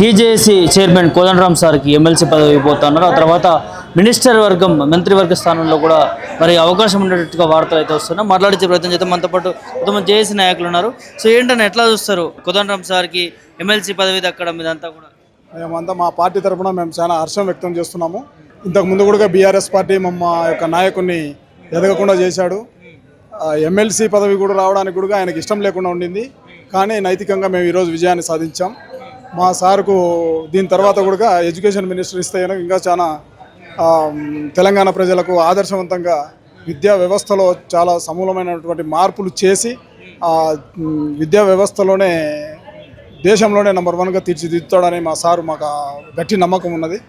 TJAC chairman Kodandaram సార్కి MLC పదవి పోతున్నారు. ఆ తర్వాత మినిస్టర్ వర్గం మంత్రివర్గ స్థానంలో కూడా మరి అవకాశం ఉండేట్టుగా వార్తలు అయితే వస్తున్నాయి. మాట్లాడించే ప్రయత్నం చేద్దాం. మనతో పాటు కొంతమంది జేఏసీ నాయకులు ఉన్నారు. సో ఏంటని ఎట్లా చూస్తారు కోదండరాం సార్కి ఎమ్మెల్సీ పదవి దక్కడం ఇదంతా కూడా? మేమంతా మా పార్టీ తరఫున మేము చాలా హర్షం వ్యక్తం చేస్తున్నాము. ఇంతకు ముందు కూడా బీఆర్ఎస్ పార్టీ మా యొక్క నాయకుడిని ఎదగకుండా చేశాడు. ఎమ్మెల్సీ పదవి కూడా రావడానికి కూడా ఆయనకి ఇష్టం లేకుండా ఉండింది. కానీ నైతికంగా మేము ఈరోజు విజయాన్ని సాధించాం. మా సార్కు దీని తర్వాత కూడా ఎడ్యుకేషన్ మినిస్టర్ ఇస్తే ఇంకా చాలా తెలంగాణ ప్రజలకు ఆదర్శవంతంగా విద్యా వ్యవస్థలో చాలా సమూలమైనటువంటి మార్పులు చేసి విద్యా వ్యవస్థలోనే దేశంలోనే నెంబర్ 1గా తీర్చిదిద్దుతాడని మా సారు మాకు గట్టి నమ్మకం ఉన్నది.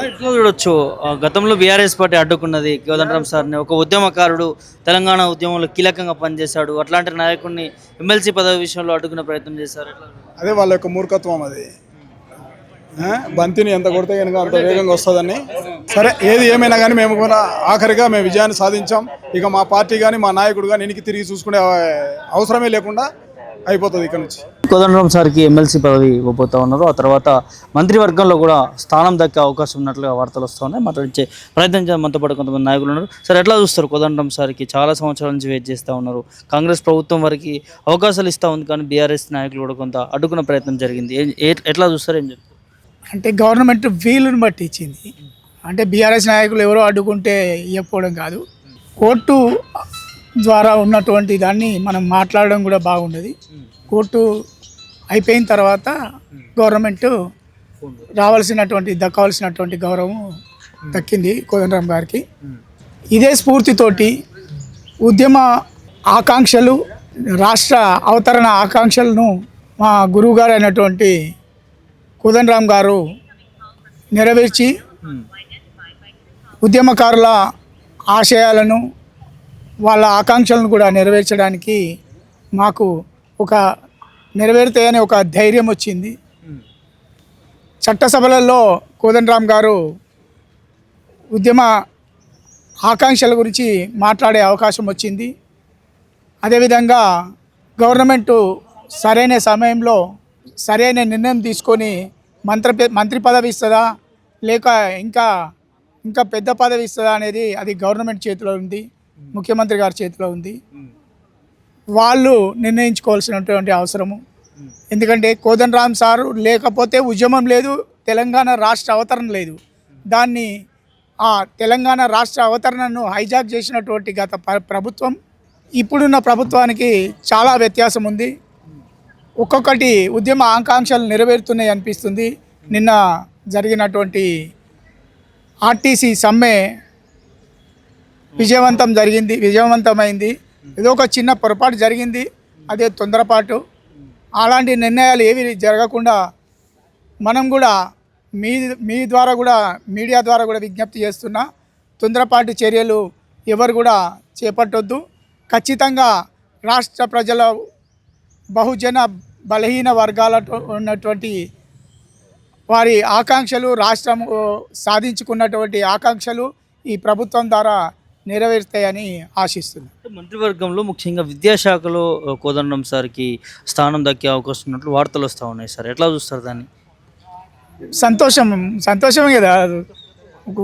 ఎట్లా చూడొచ్చు, గతంలో బీఆర్ఎస్ పార్టీ అడ్డుకున్నది కోదండరాం సార్ని. ఒక ఉద్యమకారుడు, తెలంగాణ ఉద్యమంలో కీలకంగా పనిచేశాడు. అట్లాంటి నాయకుడిని ఎమ్మెల్సీ పదవి విషయంలో అడ్డుకునే ప్రయత్నం చేశారు. అదే వాళ్ళ యొక్క మూర్ఖత్వం. అది బంతిని ఎంత కొడితే కనుక అంత వేగంగా వస్తుందని. సరే, ఏది ఏమైనా కానీ మేము కూడా ఆఖరిగా మేము విజయాన్ని సాధించాం. ఇక మా పార్టీ కానీ మా నాయకుడు కానీ వెనక్కి తిరిగి చూసుకునే అవసరమే లేకుండా అయిపోతుంది ఇక్కడ నుంచి. కోదండరాం సార్కి ఎమ్మెల్సీ పదవి ఇవ్వబోతా ఉన్నారు. ఆ తర్వాత మంత్రివర్గంలో కూడా స్థానం దక్కే అవకాశం ఉన్నట్లుగా వార్తలు వస్తూ ఉన్నాయి. మాట్లాడించే ప్రయత్నం చేయాలి. మనతో పాటు కొంతమంది నాయకులు ఉన్నారు. సార్, ఎట్లా చూస్తారు కోదండరాం సార్కి? చాలా సంవత్సరాల నుంచి వెయిట్ చేస్తూ ఉన్నారు. కాంగ్రెస్ ప్రభుత్వం వారికి అవకాశాలు ఇస్తూ ఉంది, కానీ బీఆర్ఎస్ నాయకులు కూడా కొంత అడ్డుకున్న ప్రయత్నం జరిగింది. ఎట్లా చూస్తారు? ఏం చెప్తారు? అంటే గవర్నమెంట్ వీలుని బట్టి ఇచ్చింది. అంటే బీఆర్ఎస్ నాయకులు ఎవరో అడ్డుకుంటే ఇవ్వకపోవడం కాదు, కోర్టు ద్వారా ఉన్నటువంటి దాన్ని మనం మాట్లాడడం కూడా బాగుండదు. కోర్టు అయిపోయిన తర్వాత గవర్నమెంట్ దక్కవలసినటువంటి గౌరవం దక్కింది కోదండరాం గారికి. ఇదే స్ఫూర్తితోటి ఉద్యమ ఆకాంక్షలు, రాష్ట్ర అవతరణ ఆకాంక్షలను మా గురువు గారు అయినటువంటి కోదండరాం గారు నెరవేర్చి ఉద్యమకారుల ఆశయాలను, వాళ్ళ ఆకాంక్షలను కూడా నెరవేర్చడానికి మాకు ఒక నెరవేరుతాయని ఒక ధైర్యం వచ్చింది. చట్టసభలలో కోదండరాం గారు ఉద్యమ ఆకాంక్షల గురించి మాట్లాడే అవకాశం వచ్చింది. అదేవిధంగా గవర్నమెంటు సరైన సమయంలో సరైన నిర్ణయం తీసుకొని మంత్రి పదవి ఇస్తుందా లేక ఇంకా పెద్ద పదవి ఇస్తుందా అనేది అది గవర్నమెంట్ చేతిలో ఉంది, ముఖ్యమంత్రి గారి చేతిలో ఉంది. వాళ్ళు నిర్ణయించుకోవాల్సినటువంటి అవసరము. ఎందుకంటే కోదండరాం సారు లేకపోతే ఉద్యమం లేదు, తెలంగాణ రాష్ట్ర అవతరణ లేదు. దాన్ని ఆ తెలంగాణ రాష్ట్ర అవతరణను హైజాక్ చేసినటువంటి గత ప్రభుత్వం ఇప్పుడున్న ప్రభుత్వానికి చాలా వ్యత్యాసం ఉంది. ఒక్కొక్కటి ఉద్యమ ఆకాంక్షలు నెరవేరుతున్నాయి అనిపిస్తుంది. నిన్న జరిగినటువంటి ఆర్టీసీ సమ్మె విజయవంతమైంది. ఏదో ఒక చిన్న పొరపాటు జరిగింది, అదే తొందరపాటు. అలాంటి నిర్ణయాలు ఏవి జరగకుండా మనం కూడా మీ ద్వారా కూడా, మీడియా ద్వారా కూడా విజ్ఞప్తి చేస్తున్నా, తొందరపాటు చర్యలు ఎవరు కూడా చేపట్టొద్దు. ఖచ్చితంగా రాష్ట్ర ప్రజల, బహుజన బలహీన వర్గాల ఉన్నటువంటి వారి ఆకాంక్షలు, రాష్ట్రం సాధించుకున్నటువంటి ఆకాంక్షలు ఈ ప్రభుత్వం ద్వారా నెరవేరుతాయని ఆశిస్తున్నాను. మంత్రివర్గంలో ముఖ్యంగా విద్యాశాఖలో కోదండరాం సార్కి స్థానం దక్కే అవకాశం ఉన్నట్లు వార్తలు వస్తూ ఉన్నాయి. సార్, ఎట్లా చూస్తారు దాన్ని? సంతోషమే కదా.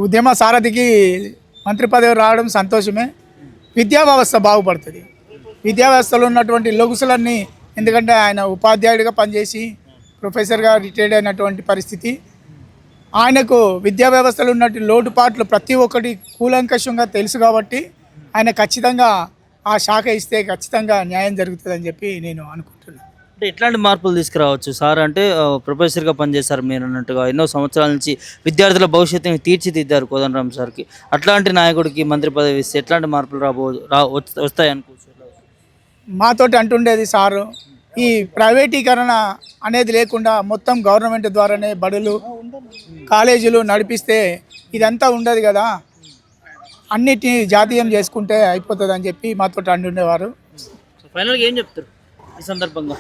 ఉద్యమ సారథికి మంత్రి పదవి రావడం సంతోషమే. విద్యా వ్యవస్థ బాగుపడుతుంది. విద్యా వ్యవస్థలో ఉన్నటువంటి లొగుసులన్నీ, ఎందుకంటే ఆయన ఉపాధ్యాయుడిగా పనిచేసి ప్రొఫెసర్గా రిటైర్డ్ అయినటువంటి పరిస్థితి. ఆయనకు విద్యా వ్యవస్థలో ఉన్నట్టు లోటుపాట్లు ప్రతి ఒక్కటి కూలంకషంగా తెలుసు కాబట్టి ఆయన ఖచ్చితంగా ఆ శాఖ ఇస్తే ఖచ్చితంగా న్యాయం జరుగుతుందని చెప్పి నేను అనుకుంటున్నాను. అంటే ఎట్లాంటి మార్పులు తీసుకురావచ్చు సార్? అంటే ప్రొఫెసర్గా పనిచేశారు మీరు అన్నట్టుగా, ఎన్నో సంవత్సరాల నుంచి విద్యార్థుల భవిష్యత్తుని తీర్చిదిద్దారు కోదండరాం సార్కి. అట్లాంటి నాయకుడికి మంత్రి పదవి ఇస్తే ఎట్లాంటి మార్పులు వస్తాయి అనుకోవచ్చు? మాతోటి అంటుండేది సారు, ఈ ప్రైవేటీకరణ అనేది లేకుండా మొత్తం గవర్నమెంట్ ద్వారానే బడులు, కాలేజీలు నడిపిస్తే ఇదంతా ఉండదు కదా, అన్నిటినీ జాతీయం చేసుకుంటే అయిపోతుంది అని చెప్పి మాతో అంటుండేవారు. ఫైనల్గా ఏం చెప్తారు ఈ సందర్భంగా?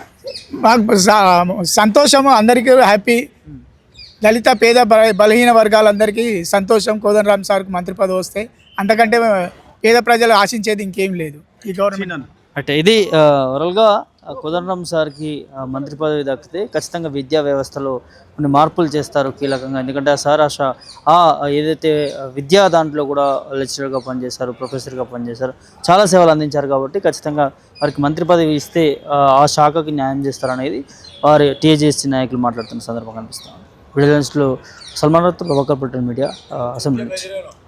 మాకు సంతోషము, అందరికీ హ్యాపీ. దళిత పేద బలహీన వర్గాలందరికీ సంతోషం. కోదండరాం సార్కి మంత్రి పదవి వస్తే అంతకంటే పేద ప్రజలు ఆశించేది ఇంకేం లేదు ఈ గవర్నమెంట్. అంటే ఇది ఓవరాల్గా కోదండరాం సార్కి మంత్రి పదవి దక్కితే ఖచ్చితంగా విద్యా వ్యవస్థలో కొన్ని మార్పులు చేస్తారు కీలకంగా. ఎందుకంటే ఆ సార్ ఏదైతే విద్యా దాంట్లో కూడా లెక్చరర్గా పనిచేశారు, ప్రొఫెసర్గా పనిచేశారు, చాలా సేవలు అందించారు. కాబట్టి ఖచ్చితంగా వారికి మంత్రి పదవి ఇస్తే ఆ శాఖకి న్యాయం చేస్తారనేది వారి టీజేఎస్సీ నాయకులు మాట్లాడుతున్న సందర్భంగా కనిపిస్తాను. విడుదలలో సల్మాన్ రావుతో ప్రభాకర్ పటేల్ మీడియా అసెంబ్లీ నుంచి.